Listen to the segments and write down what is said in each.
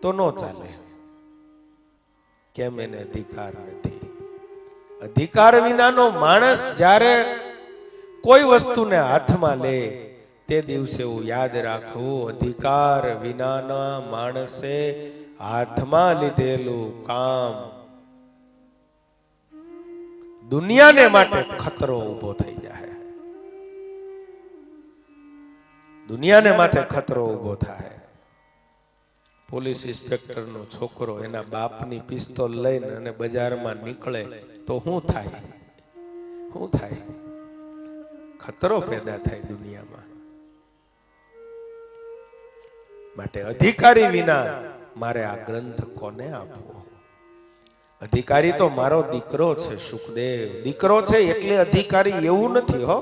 તો નો ચાલે. કેમ? એને અધિકાર નથી. અધિકાર વિનાનો માણસ જ્યારે કોઈ વસ્તુને હાથમાં લે તે દિવસે એવું યાદ રાખવું, અધિકાર વિનાના માણસે હાથમાં લીધેલું કામ દુનિયાને માટે ખતરો ઉભો થઈ જાય. દુનિયાને માટે ખતરો ઉભો થાય. પોલીસ ઇન્સ્પેક્ટરનો છોકરો એના બાપની પિસ્તોલ લઈને અને બજારમાં નીકળે તો શું થાય? શું થાય? ખતરો પેદા થાય દુનિયામાં. માટે અધિકારી વિના મારે આ ગ્રંથ કોને આપવો? અધિકારી તો મારો દીકરો છે સુખદેવ. દીકરો છે એટલે અધિકારી એવું નથી હો.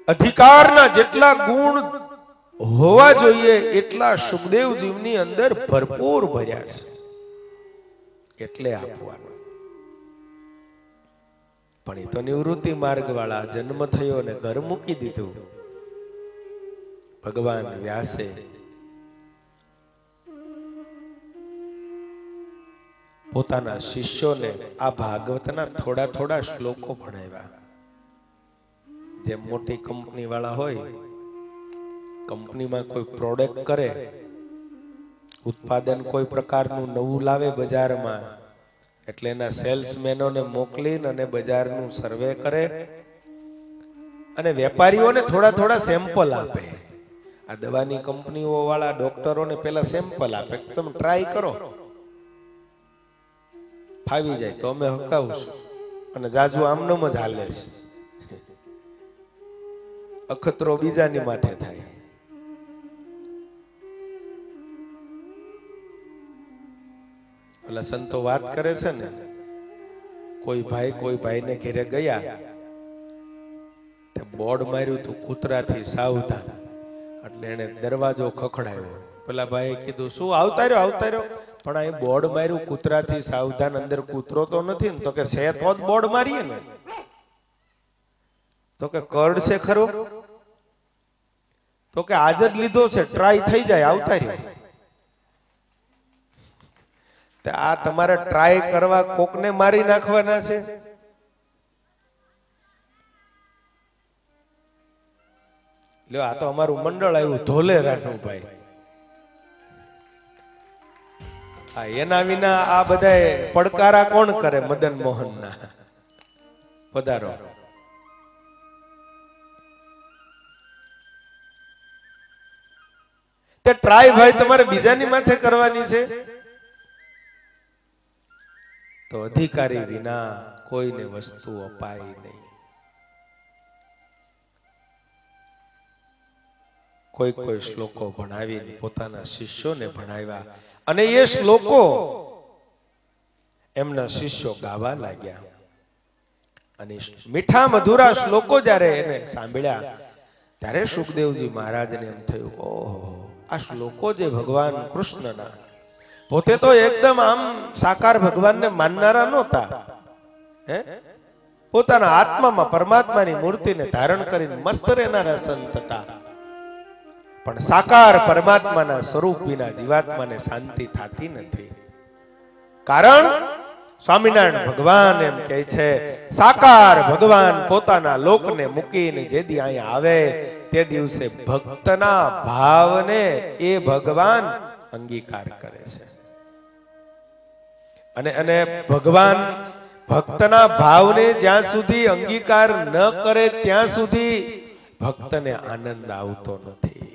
અધિકારના જેટલા ગુણ હોવા જોઈએ એટલા સુખદેવજીની અંદર ભરપૂર ભર્યા છે એટલે આપવાનું. પણ એ તો નિવૃત્તિ માર્ગ વાળા, જન્મ થયો ને ઘર મૂકી દીધું. ભગવાન વ્યાસે પોતાના શિષ્યોને આ ભાગવતના થોડા થોડા શ્લોકો ભણાવ્યા. જેમ મોટી કંપની વાળા હોય, કંપનીમાં કોઈ પ્રોડક્ટ કરે, ઉત્પાદન કોઈ પ્રકારનું નવું લાવે બજારમાં, એટલે એના સેલ્સમેનોને મોકલીને અને બજારનું સર્વે કરે અને વેપારીઓને થોડા થોડા સેમ્પલ આપે. આ દવાની કંપનીઓ વાળા ડોક્ટરોને પેલા સેમ્પલ આપે, તમે ટ્રાય કરો, ફાવી જાય તો અમે હકાવશું, અને જાજુ આમનમ જ હાલે છે. અખતરો બીજાની માથે થાય. એટલે સંતો વાત કરે છે ને, કોઈ ભાઈને ઘેરે ગયા, તે બોર્ડ માર્યું તું કૂતરાથી સાવધાન, એટલે એને દરવાજો ખખડાયો. પેલા ભાઈએ કીધું શું આવતા રહ્યો, પણ અહીં બોર્ડ માર્યું કૂતરાથી સાવધાન, અંદર કૂતરો તો નથી ને? તો કે છે તો જ બોર્ડ મારીએ ને. તો કે કર્ડ છે ખરો? તો કે આજ જ લીધો છે, ટ્રાય થઈ જાય, આવતા રહ્યો. આ તમારે ટ્રાય કરવા કોકને મારી નાખવાના છે? લ્યો, આ તો અમારું મંડળ આવ્યું ધોલેરાનું ભાઈ. એના વિના આ બધા પડકારા કોણ કરે? મદન મોહન ના. પધારો. તે ટ્રાય ભાઈ તમારે બીજાની માથે કરવાની છે? તો અધિકારી વિના કોઈને વસ્તુ અપાય નહીં. કોઈ શ્લોકો ભણાવીને પોતાના શિષ્યોને ભણાવ્યા, અને એ શ્લોકો એમના શિષ્યો ગાવા લાગ્યા. અને મીઠા મધુરા શ્લોકો જ્યારે એને સાંભળ્યા ત્યારે સુખદેવજી મહારાજને એમ થયું, ઓહો, આ શ્લોકો જે ભગવાન કૃષ્ણના, પોતે તો એકદમ આમ સાકાર ભગવાનને માનનારા નહોતા, પોતાના આત્મામાં પરમાત્માની મૂર્તિને ધારણ કરીને મસ્ત રહેનારા સંત હતા. પણ સાકાર પરમાત્માના સ્વરૂપ વિના જીવાત્માને શાંતિ થતી નથી. કારણ સ્વામિનારાયણ ભગવાન એમ કહે છે, સાકાર ભગવાન પોતાના લોકને મૂકીને જેદી અહીંયા આવે તે દિવસે ભક્તના ભાવને એ ભગવાન અંગીકાર કરે છે. અને ભગવાન ભક્તના ભાવને જ્યાં સુધી અંગીકાર ન કરે ત્યાં સુધી ભક્તને આનંદ આવતો નથી.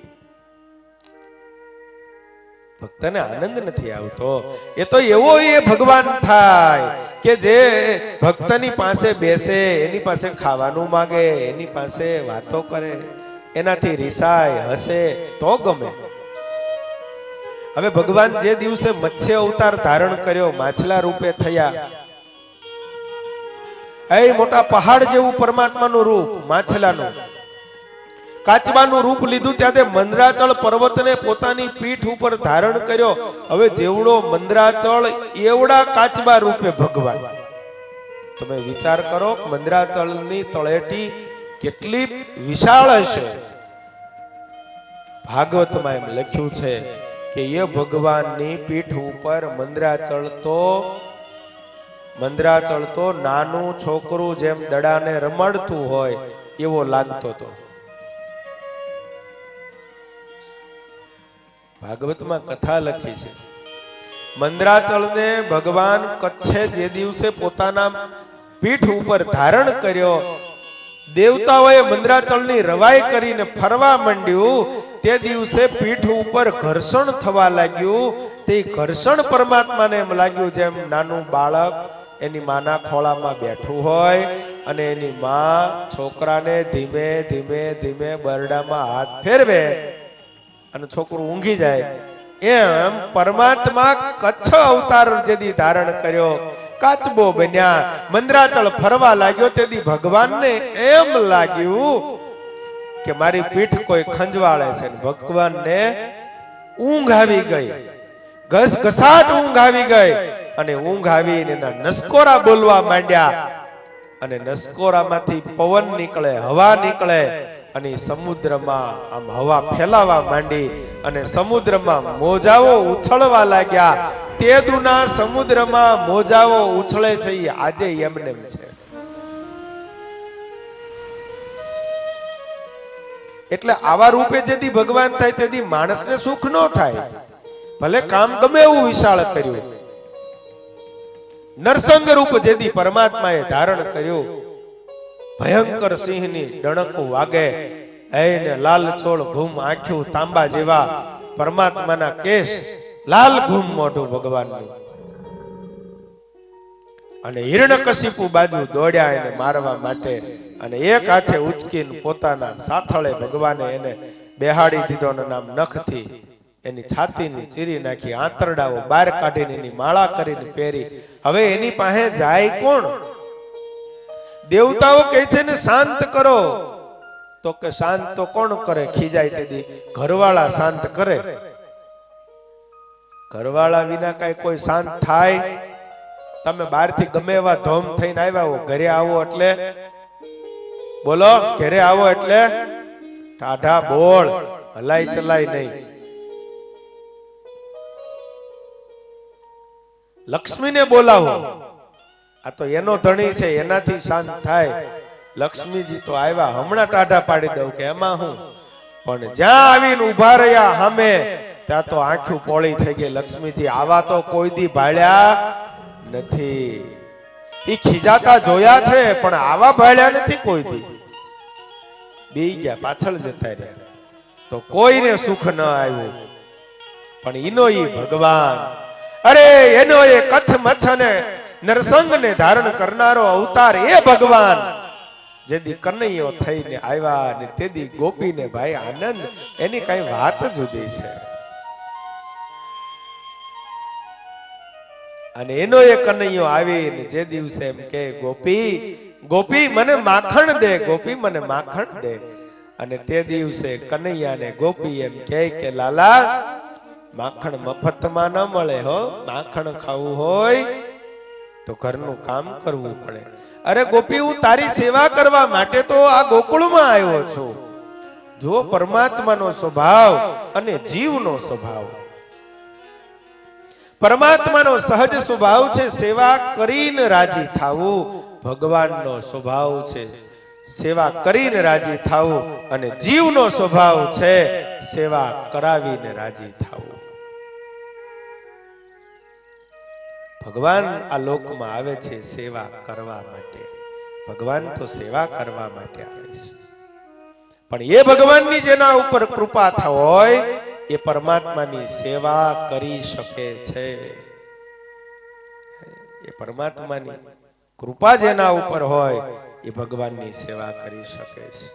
ભક્તને આનંદ નથી આવતો. એ તો એવો એ ભગવાન થાય કે જે ભક્તની પાસે બેસે, એની પાસે ખાવાનું માંગે, એની પાસે વાતો કરે, એનાથી રિસાય, હસે તો ગમે. હવે ભગવાન જે દિવસે મત્સ્ય અવતાર ધારણ કર્યો, માછલા રૂપે થયા, એ મોટા પહાડ જેવું પરમાત્માનું રૂપ, માછલાનું કાચબાનું રૂપ લીધું, ત્યારે મંદરાચળ પર્વતને પોતાની પીઠ ઉપર ધારણ કર્યો. હવે જેવડો મંદરાચળ એવડા કાચબા રૂપે ભગવાન. તમે વિચાર કરો, મંદરાચળની તળેટી કેટલી વિશાળ હશે. ભાગવતમાં એમ લખ્યું છે કે એ ભગવાનની પીઠ ઉપર મંદરાચળ તો નાનું છોકરું જેમ દડાને રમાડતું હોય એવો લાગતો હતો. ભાગવતમાં કથા લખી છે. મંદરાચળને ભગવાન કચ્છે જે દિવસે પોતાના પીઠ ઉપર ધારણ કર્યો, દેવતાઓએ મંદરાચળની રવાઈ કરીને ફરવા માંડ્યું. તે દિવસે પીઠ ઉપર ઘર્ષણ થવા લાગ્યું. તે ઘર્ષણ પરમાત્માને એમ લાગ્યું જેમ નાનું બાળક એની માના ખોળામાં બેઠું હોય અને એની માં છોકરાને ધીમે ધીમે ધીમે બરડામાં હાથ ફેરવે અને છોકરું ઊંઘી જાય, એમ પરમાત્મા કચ્છ અવતાર જેદી ધારણ કર્યો, કાચબો બન્યા, મંદરાચળ ફરવા લાગ્યો. તેથી ભગવાનને એમ લાગ્યું કે મારી પીઠ કોઈ ખંજવાળે છે. ભગવાનને ઊંઘ આવી ગઈ, ઘસઘસાટ ઊંઘ આવી ગઈ અને ઊંઘ આવીને એના નસકોરા બોલવા માંડ્યા અને નસકોરામાંથી પવન નીકળે, હવા નીકળે અને સમુદ્રમાં આમ હવા ફેલાવા માંડી અને સમુદ્રમાં મોજાઓ ઉછળવા લાગ્યા. તેદુના સમુદ્રમાં મોજાઓ ઉછળે છે એ આજે એમનેમ છે. એટલે આવા રૂપે જેથી ભગવાન થાય તેથી માણસને સુખ ન થાય, ભલે કામ ગમે એવું વિશાળ કર્યું. નરસંગ રૂપ જેથી પરમાત્માએ ધારણ કર્યું, ભયંકર સિંહની ડણકું વાગે, એને લાલ ચોળ ઘૂમ આંખ્યું તાંબા જેવા, પરમાત્માના કેશ લાલ ઘૂમ મોઢું ભગવાનનું, અને હિરણ્યકશિપુ બાજુ દોડ્યા એને મારવા માટે, અને એક હાથે ઉચકીને પોતાના સાથળે ભગવાને એને બેહાડી દીધો અને નામ નખથી એની છાતીની ચીરી નાખી, આંતરડાઓ બહાર કાઢીને એની માળા કરીને પહેરી. હવે એની પાસે જાય કોણ? દેવતાઓ કહે છે ને શાંત કરો, તો કે શાંત તો કોણ કરે? ખીજાય તેથી ઘરવાળા શાંત કરે. ઘરવાળા વિના કઈ કોઈ શાંત થાય? તમે બહારથી ગમે એવા ધોમ થઈને આવ્યા હો, ઘરે આવો એટલે બોલો, ઘરે આવો એટલે ટાઢા બોળ, હલાઈ ચલાય નહીં. લક્ષ્મીને બોલાવો, આ તો એનો ધણી છે, એનાથી શાંત થાય. લક્ષ્મીજી તો આવ્યા, હમણાં ટાઢા પાડી દઉં કે એમાં હું. પણ જ્યાં આવીને ઉભા રહ્યા સામે, ત્યાં તો આંખું પોળી થઈ ગઈ લક્ષ્મીજી. આવા તો કોઈ દી ભાળ્યા નથી. ઈ ખીજાતા જોયા છે પણ આવા ભાળ્યા નથી કોઈ દી. બેઈ ગયા, પાછળ જતા રહ્યા, તો કોઈને સુખ ન આવ્યું. પણ ઈનો ઈ ભગવાન, અરે એનો એ કચ્છ મચ્છ ને નરસંગ ને ધારણ કરનારો અવતાર એ ભગવાન જેદી કનૈયો થઈને આવ્યા ને તેદી ગોપીને ભાઈ આનંદ, એની કઈ વાત જુદી છે. અને એનો એ કનૈયો આવીને જે દિવસે એમ કે ગોપી ગોપી મને માખણ દે, ગોપી મને માખણ દે. અને તે દિવસે કનૈયાને ગોપી એમ કે લાલા માખણ મફતમાં ન મળે હો, માખણ ખાવું હોય તો ઘરનું કામ કરવું પડે. અરે ગોપી હું તારી સેવા કરવા માટે તો આ ગોકુળમાં આવ્યો છું. જો પરમાત્માનો સ્વભાવ અને જીવનો સ્વભાવ, પરમાત્માનો સહજ સ્વભાવ છે સેવા કરીને રાજી થાવું, ભગવાનનો સ્વભાવ છે સેવા કરીને રાજી થાવું, અને જીવનો સ્વભાવ છે સેવા કરાવીને રાજી થાવું. ભગવાન આ લોકમાં આવે છે સેવા કરવા માટે. ભગવાન તો સેવા કરવા માટે આવે છે. પણ એ ભગવાનની જેના ઉપર કૃપા હોય એ પરમાત્માની સેવા કરી શકે છે. એ પરમાત્માની કૃપા જેના ઉપર હોય એ ભગવાનની સેવા કરી શકે છે.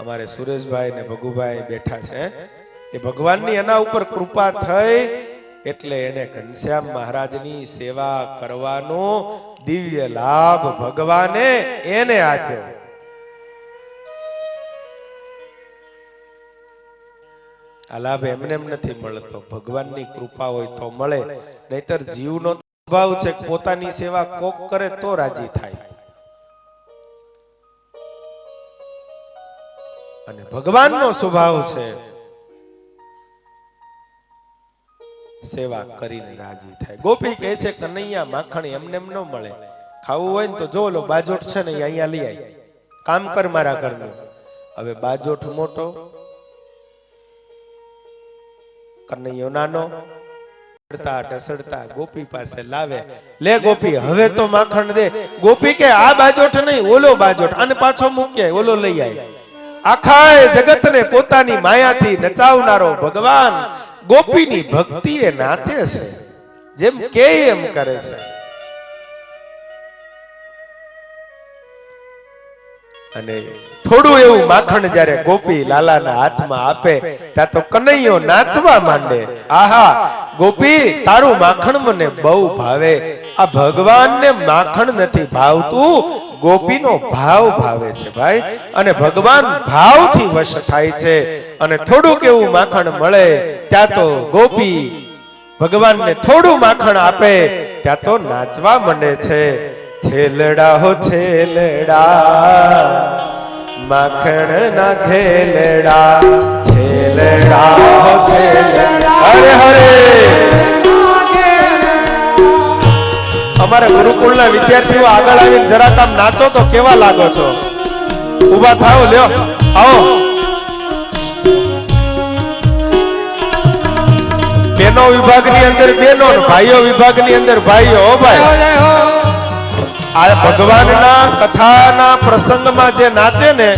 અમારે સુરેશભાઈ ને ભગુભાઈ બેઠા છે, એ ભગવાનની એના ઉપર કૃપા થઈ એટલે એને ઘનશ્યામ મહારાજની સેવા કરવાનો દિવ્ય લાભ ભગવાને એને આપ્યો. આ લાભ એમને એમ નથી મળતો, ભગવાનની કૃપા હોય તો મળે. નહીતર જીવનો સ્વભાવ છે પોતાની સેવા કોક કરે તો રાજી થાય, અને ભગવાનનો સ્વભાવ છે સેવા કરીને રાજી થાય. ગોપી કહે છે કનૈયા માખણ એમને એમ ન મળે, ખાવું હોય ને તો જો લો બાજોઠ છે ને અહીંયા લઈ આવી, કામ કર મારા ઘરનું. હવે બાજોઠ મોટો, કનૈયો નાનો, ઢસડતા ગોપી પાસે લાવે. લે ગોપી હવે તો માખણ દે. ગોપી કે આ બાજોઠ નહીં, ઓલો બાજોઠ, અને પાછો મૂકે ઓલો લઈ આવી. આખા જગતને પોતાની માયાથી નચાવનારો ભગવાન ગોપીની ભક્તિ એ નાચે છે, જેમ કે એમ કરે છે. અને થોડું એવું માખણ જ્યારે ગોપી લાલાના હાથમાં આપે ત્યાં તો કનૈયો નાચવા માંડે. આહા ગોપી તારું માખણ મને બહુ ભાવે. આ ભગવાનને માખણ નથી ભાવતું, ગોપીનો ભાવ ભાવે છે ભાઈ. અને ભગવાન ભાવથી વશ થાય છે. અને થોડુંક એવું માખણ મળે ત્યાં તો ગોપી ભગવાનને થોડું માખણ આપે ત્યાં તો નાચવા માંડે છે. છેલડા હો છેલડા માખણ ના ઘેલડા, છેલડા હો છેલડા. હરે હરે. અમારા ગુરુકુળના વિદ્યાર્થીઓ આગળ આવીને જરાક આમ નાચો તો કેવા લાગો છો? ઉભા થાઓ, લ્યો આવો. બેનો વિભાગની અંદર બેનો, ભાઈઓ વિભાગની અંદર ભાઈઓ. ઓ ભાઈ, આ ભગવાનના કથાના પ્રસંગમાં જે નાચે ને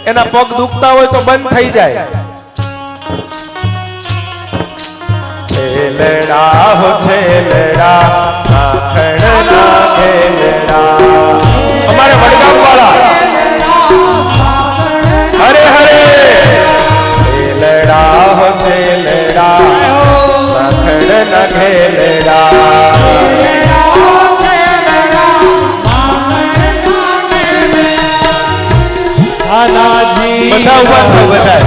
એના પગ દુખતા હોય તો બંધ થઈ જાય. છેલડા હો છેલડા માખણ ના ઘેલડા. અમારે વડગામ વાળા હરે હરે. છેલડા હો છેલડા માખણ ના ઘેલડા. બધા ઉભા થાવ બધા.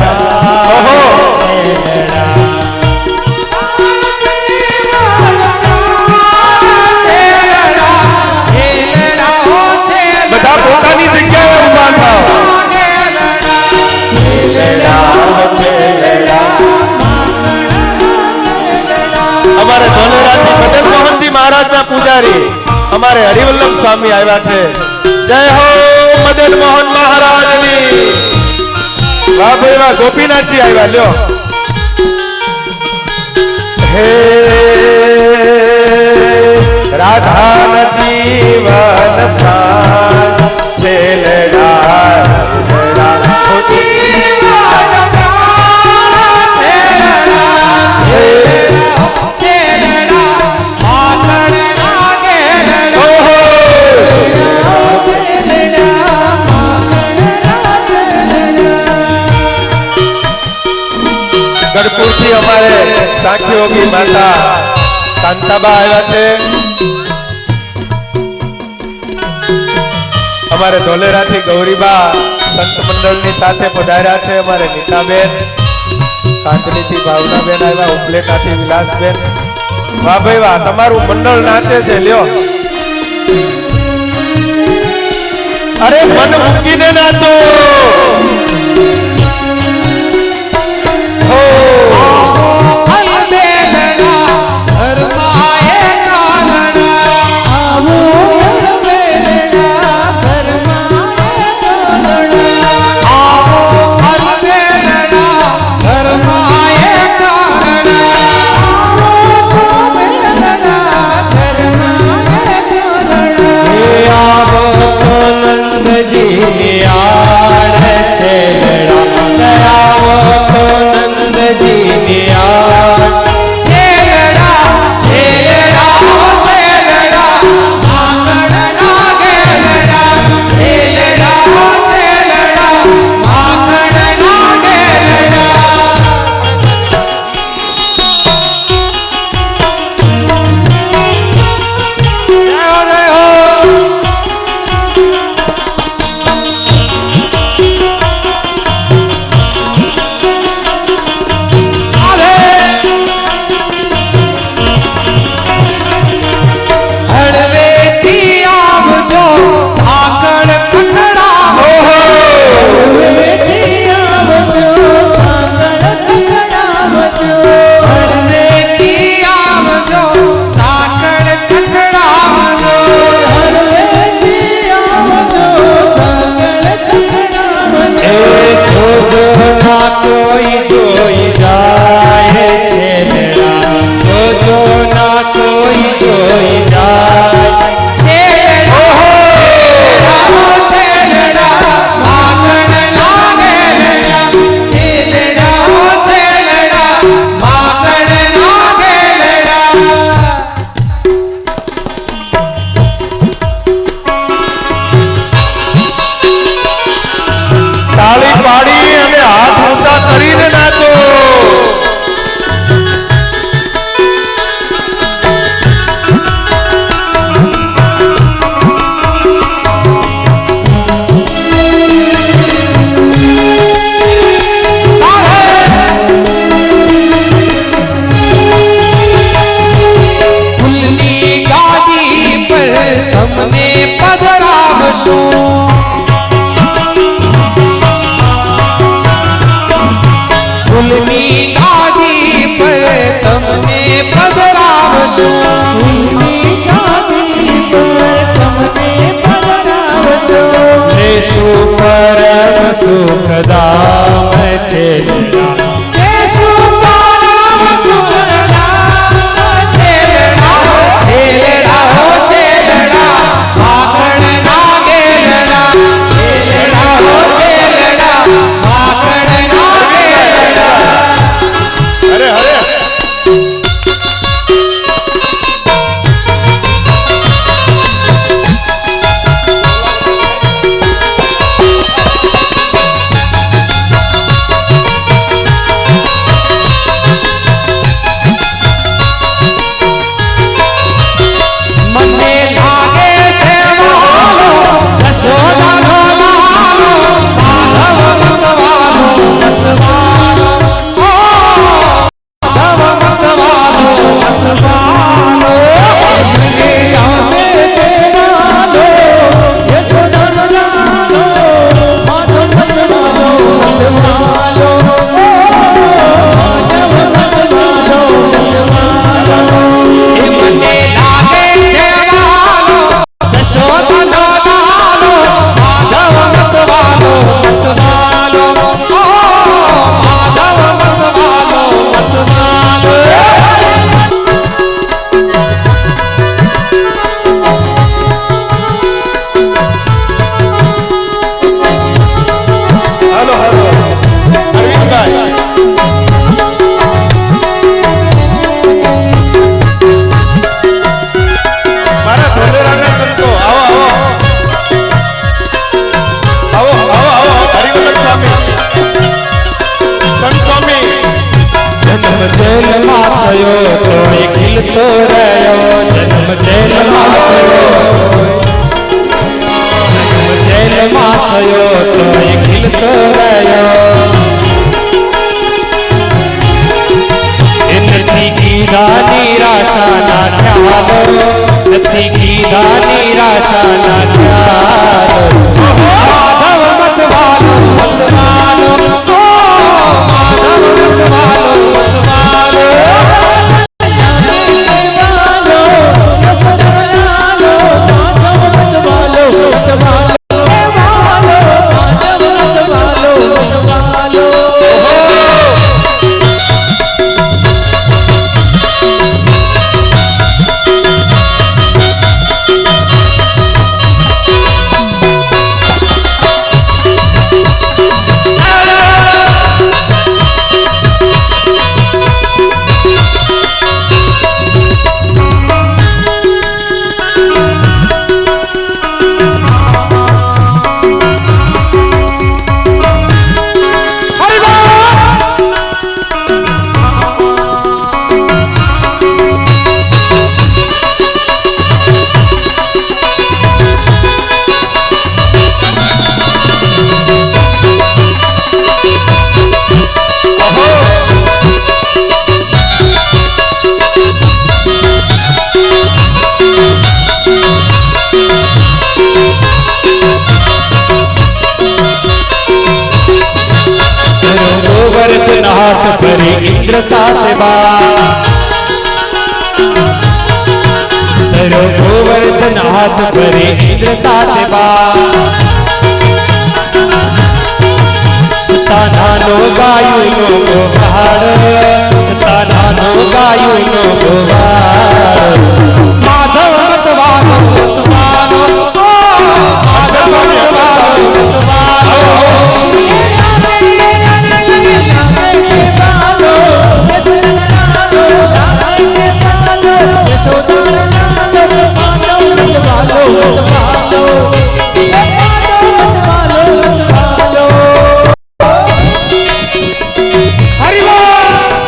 ઓહો બધા પોતાની જગ્યાએ ઉભા થાવ. અમારે ધોલેરાથી મદન મોહનજી મહારાજના પૂજારી અમારે હરિવલ્લભ સ્વામી આવ્યા છે. જય હો મદન મોહન મહારાજની. વાહ ભાઈ વાહ. ગોપીનાથજી આવ્યા, લ્યો. હે રાધા જીવન પ્રાણ છેલડા છેલડા ગઢપુરથી અમારે સાખીઓગી માતા કાંતાબા આવ્યા છે. અમારે ધોલેરાથી ગૌરીબા સંત મંડળની સાથે પધાર્યા છે. અમારે નીતાબેન, કાંદલીથી ભાવનાબેન આવ્યા, ઉપલેટાથી વિલાસબેન. વાહ ભાઈ વાહ. તમારું મંડળ નાચે છે, લ્યો. અરે મન મૂકીને નાચો. નંદજી આડ છે सुख धाम छेलड़ा छेलड़ा हो छेलड़ा माखण ना गेलड़ा छेलड़ा हो छेलड़ा माखण ना गेलड़ा। अरे अरे निराशा ना ख्यालो नथी कीधा निराशा ना ख्यालो माधव मत वालो मत वालो माधव मत वालो मत वालो हाथ भरे इंद्र सातवा तरो गोवर्धन हाथ भरे इंद्र सातवा चिता नानो गायु नो गोहार चिता नानो गायु नो गोहार माधव मत वालो मत वालो माधव मत वालो मत वालो हरि बोल।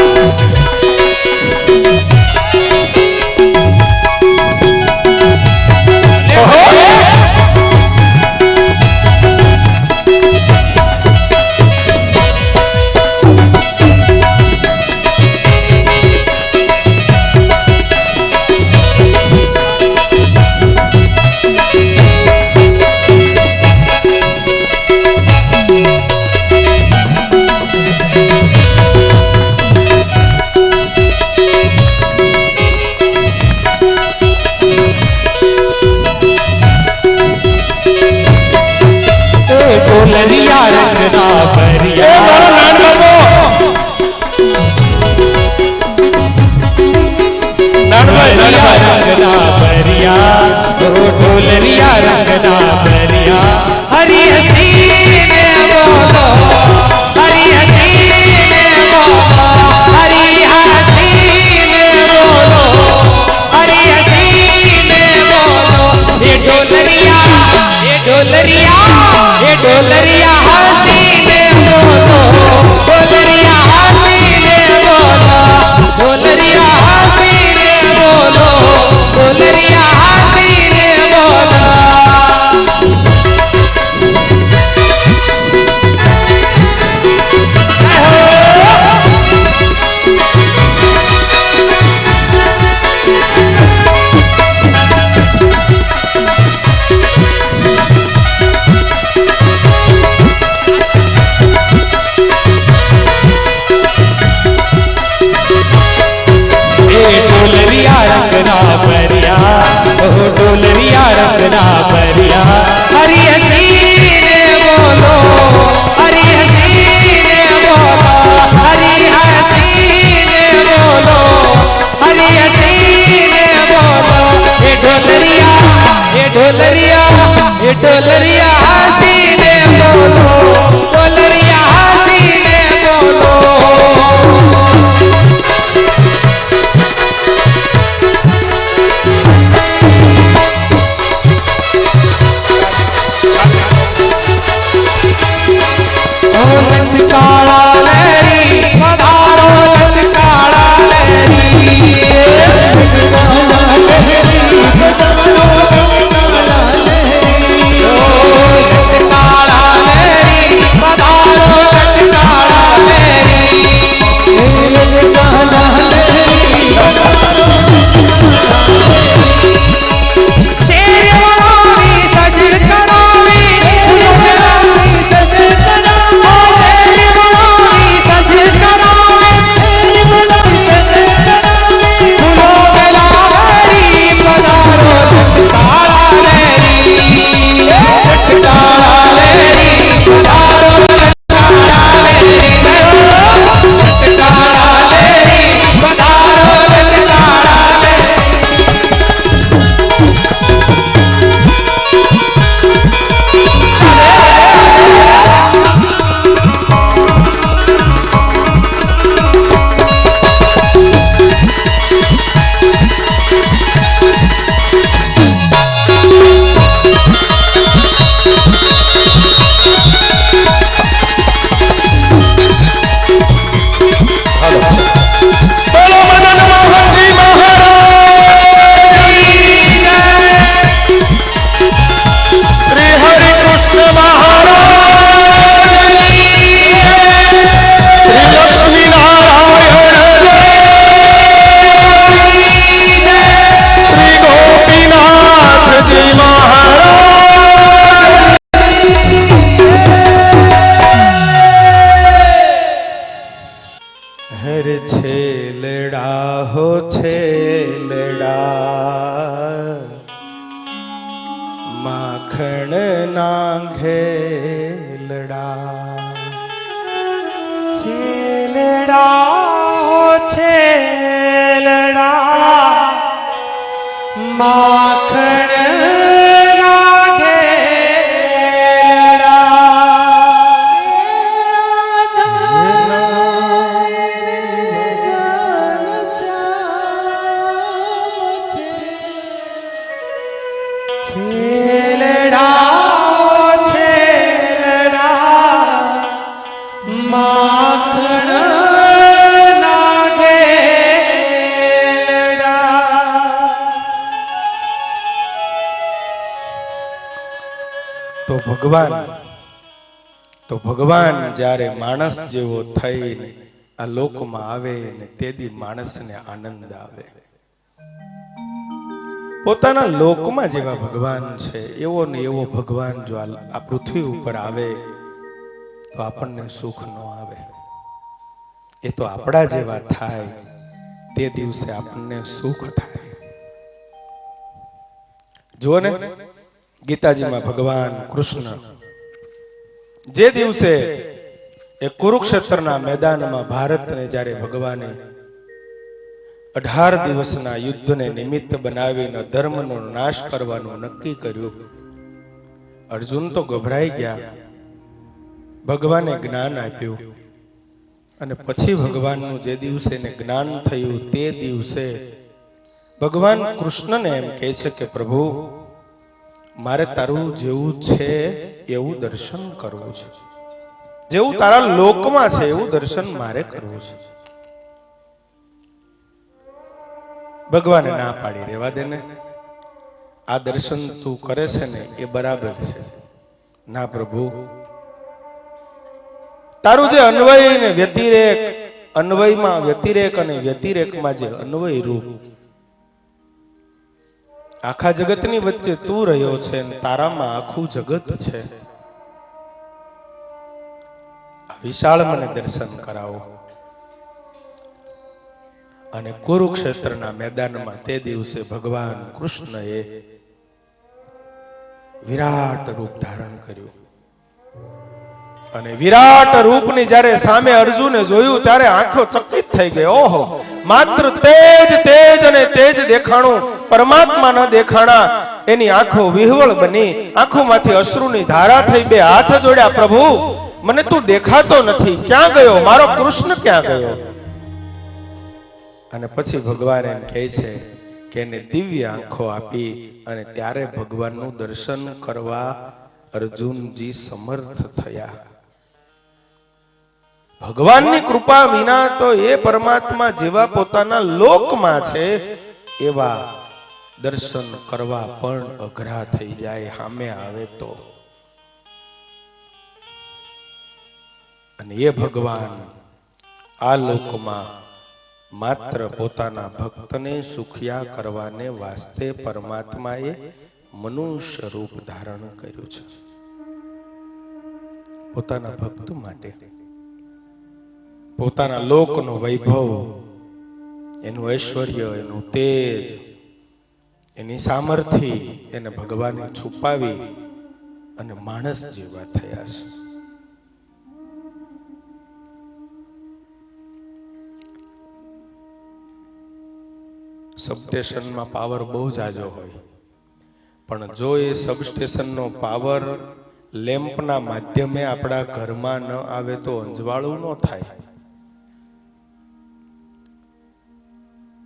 ढोलरिया रंगना परिया, ओ ढोलरिया रंगना परिया। हरी हसीने बोलो, हरी हसीने बोलो, हरी हसीने बोलो, हरी हसीने बोलो। ये ढोलरिया, ये ढोलरिया, ये ढोलरिया हसीने बोलो, ढोलरिया हसीने बोलो, ढोलरिया हसीने बोलो, ढोलरिया हसीने बोलो। ढोलरिया रंगना परिया, ओ ढोलरिया रंगना परिया। हरी हसीने बोलो, हरी हसीने बोलो, हरी हसीने बोलो, हरी हसीने बोलो। ये ढोलरिया, ये ढोलरिया, ये ढोलरिया हसीने बोलो, ढोलरिया हसीने बोलो। काला लहरी पधारो, काला लहरी काला लहरी पधारो, काला लहरी काला लहरी पधारो, काला लहरी काला लहरी पधारो। शेर बनावी सज करावी, सज करावी, शेर बनावी सज करावी, सज करावी। फूलों के लावरी पधारो, काला लहरी काला लहरी पधारो, काला लहरी काला लहरी पधारो, काला लहरी। बोलो मदन मोहन जी महाराज श्री हरि कृष्ण महाराज श्री लक्ष्मी नारायण श्री गोपीनाथ जी महाराज। हर छेलड़ा हो छेलड़ा, माखण ना घेलड़ा। छेलड़ा हो छेलड़ा, माखण घेलड़ा। छेलड़ा हो छेलड़ा, माखण ना घेलड़ा। તો ભગવાન જ્યારે માણસ જેવો થઈને આ લોકમાં આવે ને તેથી માણસને આનંદ આવે. પોતાના લોકમાં જેવા ભગવાન છે એવો ને એવો ભગવાન જો આ પૃથ્વી ઉપર આવે તો આપણને સુખ ન આવે. એ તો આપણા જેવા થાય તે દિવસે આપણને સુખ થાય. જુઓ ને ગીતાજીમાં ભગવાન કૃષ્ણ જે દિવસે એ કુરુક્ષેત્રના મેદાનમાં ભારતને જ્યારે ભગવાને 18 દિવસના યુદ્ધને નિમિત્ત બનાવીને ધર્મનો નાશ કરવાનું નક્કી કર્યું. અર્જુન તો ગભરાઈ ગયા. ભગવાને જ્ઞાન આપ્યું અને પછી ભગવાનનું જે દિવસે એને જ્ઞાન થયું તે દિવસે ભગવાન કૃષ્ણને એમ કહે છે કે પ્રભુ, મારે તારું જેવું છે એવું દર્શન કરવું છે, જેવું તારા લોકમાં છે એવું દર્શન મારે કરવું છે. ભગવાને ના પાડી, રહેવા દે ને, આ દર્શન તું કરે છે ને એ બરાબર છે. ના પ્રભુ, તારું જે અન્વય ને વ્યતિરેક, અન્વયમાં વ્યતિરેક અને વ્યતિરેકમાં જે અન્વય રૂપ, આખા જગતની વચ્ચે તું રહ્યો છે ને તારામાં આખું જગત છે. આ વિશાળ મને દર્શન કરાવો. અને કુરુક્ષેત્રના મેદાનમાં તે દિવસે ભગવાન કૃષ્ણએ વિરાટ રૂપ ધારણ કર્યું. અને વિરાટ રૂપની જ્યારે સામે અર્જુને જોયું ત્યારે આંખો ચકિત થઈ ગઈ. ઓહો, માત્ર તેજ તેજ અને તેજ દેખાણું, પરમાત્મા ન દેખાણા. એની આંખો વિહવળ બની, આંખોમાંથી અશ્રુની ધારા થઈ. બે હાથ જોડ્યા, પ્રભુ મને તું દેખાતો નથી, ક્યાં ગયો મારો કૃષ્ણ, ક્યાં ગયો? અને પછી ભગવાન એમ કહે છે કે એને દિવ્ય આંખો આપી અને ત્યારે ભગવાનનું દર્શન કરવા અર્જુનજી સમર્થ થયા. ભગવાનની કૃપા વિના તો એ પરમાત્મા જેવા પોતાના લોકમાં છે એવા દર્શન કરવા પણ અઘરા થઈ જાય સામે આવે તો. અને એ ભગવાન આ લોકમાં માત્ર પોતાના ભક્તને સુખિયા કરવાને વાસ્તે પરમાત્માએ મનુષ્ય રૂપ ધારણ કર્યું છે. પોતાના ભક્ત માટે, પોતાના લોકનો વૈભવ, એનું ઐશ્વર્ય, એનું તેજ, એની સામર્થ્ય એને ભગવાને છુપાવી અને માણસ જેવા થયા છે. સબસ્ટેશનમાં પાવર બહુ જાજો હોય, પણ જો એ સબસ્ટેશનનો પાવર લેમ્પના માધ્યમે આપણા ઘરમાં ન આવે તો અંજવાળું ન થાય.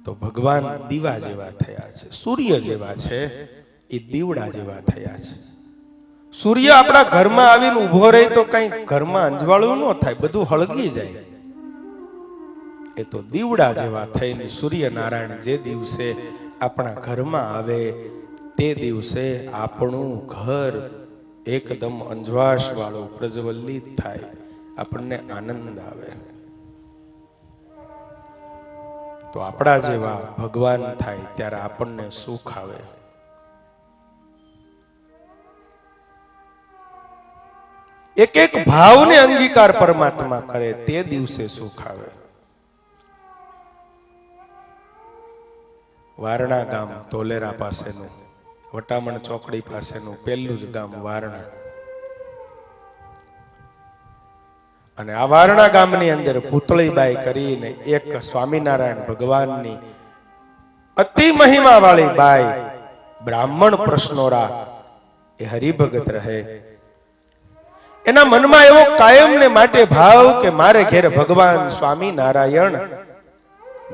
તો ભગવાન દીવા જેવા થયા છે, સૂર્ય જેવા છે, એ દીવડા જેવા થયા છે. સૂર્ય આપણા ઘરમાં આવીને ઉભો રહે તો કઈ ઘરમાં અંજવાળું ન થાય, બધું હળગી જાય. એ તો દીવડા જેવા થઈને સૂર્યનારાયણ જે દિવસે આપણા ઘરમાં આવે તે દિવસે આપણું ઘર એકદમ અંજવાશ વાળું પ્રજ્વલિત થાય, આપણને આનંદ આવે. તો આપણા જેવા ભગવાન થાય ત્યારે આપણને સુખ આવે. એક એક ભાવને અંગીકાર પરમાત્મા કરે તે દિવસે સુખ આવે. વારણા ગામ ધોલેરા પાસેનું, વટામણ ચોકડી પાસેનું પહેલું જ ગામ વારણા. અને આ વારણા ગામની અંદર પૂતળીબાઈ કરીને એક સ્વામિનારાયણ ભગવાનની અતિ મહિમા વાળી બાઈ, બ્રાહ્મણ પ્રશ્નોરા, એ હરિભગત રહે. એના મનમાં એવો કાયમને માટે ભાવ કે મારે ઘેર ભગવાન સ્વામિનારાયણ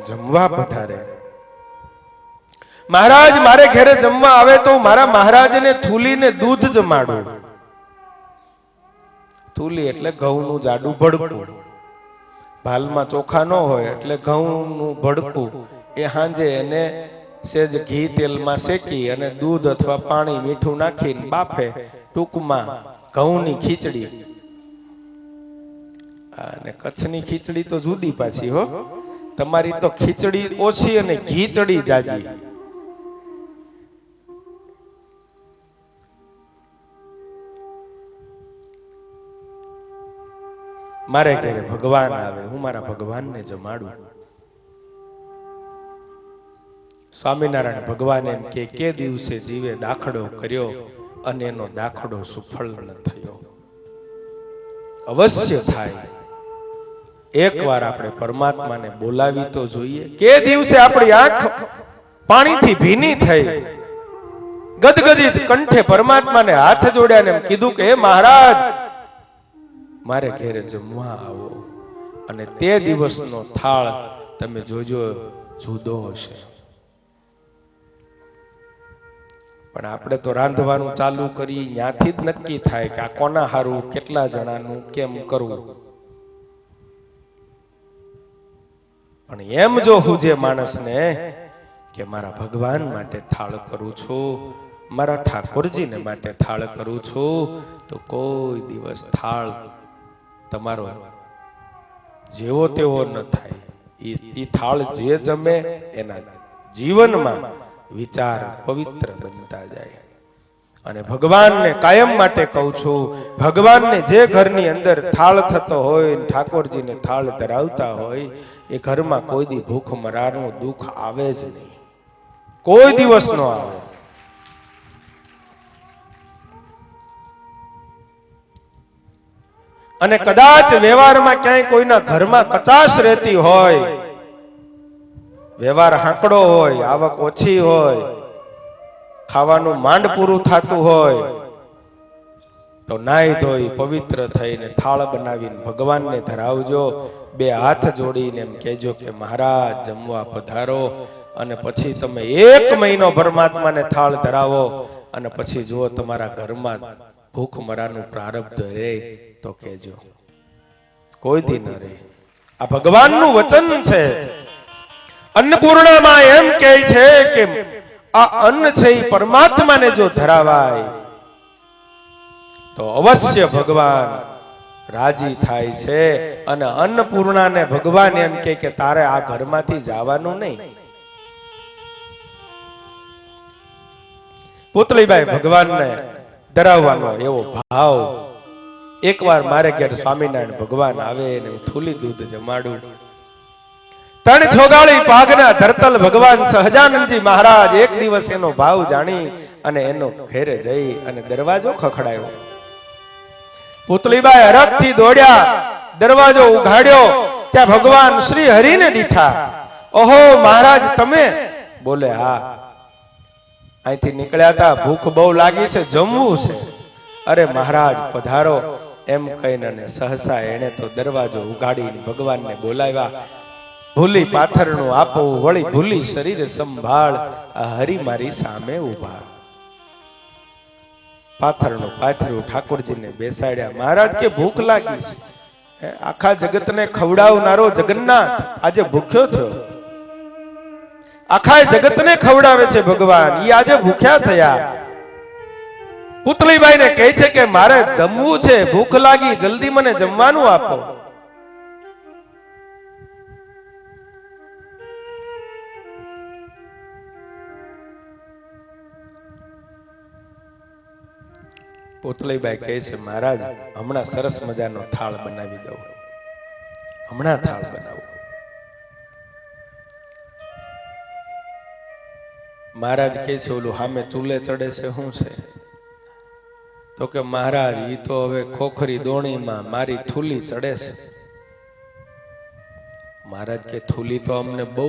જમવા પધારે. મહારાજ મારે ઘેરે જમવા આવે તો મારા મહારાજને થૂલીને દૂધ જમાડું. થૂલી એટલે ઘઉંનું જાડું ભડકું. ભાલમાં ચોખા ન હોય એટલે ઘઉંનું ભડકું એ હાંજે એને સેજ ઘી તેલમાં શેકી અને દૂધ અથવા પાણી મીઠું નાખીને બાફે. ટૂંકમાં ઘઉંની ખીચડી. અને કચ્છની ખીચડી તો જુદી પાછી હો, તમારી તો ખીચડી ઓછી અને ઘીચડી જાજી. મારે ઘરે ભગવાન આવે, હું મારા ભગવાનને જમાડું. સ્વામિનારાયણ ભગવાન એમ કે દિવસે જીવે દાખલો કર્યો અને એનો દાખલો સુફળ ન થયો. અવશ્ય થાય. એકવાર આપણે પરમાત્માને બોલાવી તો જોઈએ. કે દિવસે આપણી આંખ પાણીથી ભીની થઈ, ગદગદિત કંઠે પરમાત્માને હાથ જોડ્યા ને એમ કીધું કે હે મહારાજ, મારે ઘેરે જમવા આવો. અને તે દિવસનો થાળ તમે જોજો જુદો હશે. પણ આપણે તો રાંધવાનું ચાલુ કરી ત્યાંથી જ નક્કી થાય કે આ કોના હારું, કેટલા જણાનું, કેમ કરવું. પણ એમ જો હુજે માણસને કે મારા ભગવાન માટે થાળ કરું છું, મારા ઠાકોરજીને માટે થાળ કરું છું, તો કોઈ દિવસ થાળ તમારો જેવો તેવો ન થાય. એ થાળ જે જમે એના જીવનમાં વિચાર પવિત્ર બનતા જાય. અને ભગવાનને કાયમ માટે કહું છું, ભગવાનને જે ઘરની અંદર થાળ થતો હોય, ઠાકોરજીને થાળ ધરાવતા હોય, એ ઘરમાં કોઈ દી ભૂખ મરારનું દુઃખ આવે જ નહીં, કોઈ દિવસ ન આવે. અને કદાચ વ્યવહારમાં ક્યાંય કોઈના ઘરમાં કચાશ રહેતી હોય, વ્યવહાર હાંકડો હોય, આવક ઓછી હોય, ખાવાનું માંડ પૂરું થતું હોય, તો નાઈ ધોઈ પવિત્ર થઈને થાળ બનાવીને ભગવાનને ધરાવજો. બે હાથ જોડીને એમ કહેજો કે મહારાજ જમવા પધારો. અને પછી તમે 1 મહિનો પરમાત્માને થાળ ધરાવો. અને પછી જો તમારા ઘરમાં ભૂખ મરાનું પ્રારબ્ધ રહે તો કહેજો, કોઈ દી ન રહે. આ ભગવાનનું વચન છે. અન્નપૂર્ણામાં એમ કહે છે કે આ અન્ન છે એ પરમાત્માને જો ધરાવાય તો અવશ્ય ભગવાન રાજી થાય છે. અને અન્નપૂર્ણાને ભગવાન એમ કહે કે તારે આ ઘરમાંથી જવાનું નહીં. પુતળીબાઈ ભગવાનને ધરાવવાનો એવો ભાવ. એકવાર મારે ઘેર સ્વામિનારાયણ ભગવાન આવે ને હું થૂલી દૂધ જમાડું. 3 છોગાળી પાગના ધરતલ ભગવાન સહજાનંદજી મહારાજ એક દિવસ એનો ભાવ જાણી અને એનો ઘેરે જઈ અને દરવાજો ખખડાયો. પુતળીબાઈ હરખથી દોડ્યા, દરવાજો ઉઘાડ્યો. ત્યાં ભગવાન શ્રી હરિને દીઠા. ઓહો મહારાજ તમે? બોલે હા, અહીંથી નીકળ્યા હતા, ભૂખ બહુ લાગી છે, જમવું છે. અરે મહારાજ પધારો એમ કહીને સહસા એને તો દરવાજો ઉઘાડીને ભગવાનને બોલાવ્યા. ભૂલી પાથરનું આપવું, વળી ભૂલી શરીર સંભાળ, આ હરી મારી સામે ઉભા. પાથરનું પાથર્યું, ઠાકોરજીને બેસાડ્યા. મહારાજ કે ભૂખ લાગી છે. આખા જગતને ખવડાવનારો જગન્નાથ આજે ભૂખ્યો થયો. આખા જગતને ખવડાવે છે ભગવાન, ઈ આજે ભૂખ્યા થયા. પુતળીબાઈને કહે છે કે મારે જમવું છે, ભૂખ લાગી, જલ્દી મને જમવાનું આપો. પુતળીબાઈ કહે છે મહારાજ હમણાં સરસ મજાનો થાળ બનાવી દઉં, હમણાં થાળ બનાવું. મહારાજ કહે છે ઓલું સામે ચૂલે ચડે છે શું છે? તો કે મહારાજ ઈ તો હવે ખોખરી દોણીમાં મારી થૂલી ચડે છે. મહારાજ કે થૂલી તો અમને બહુ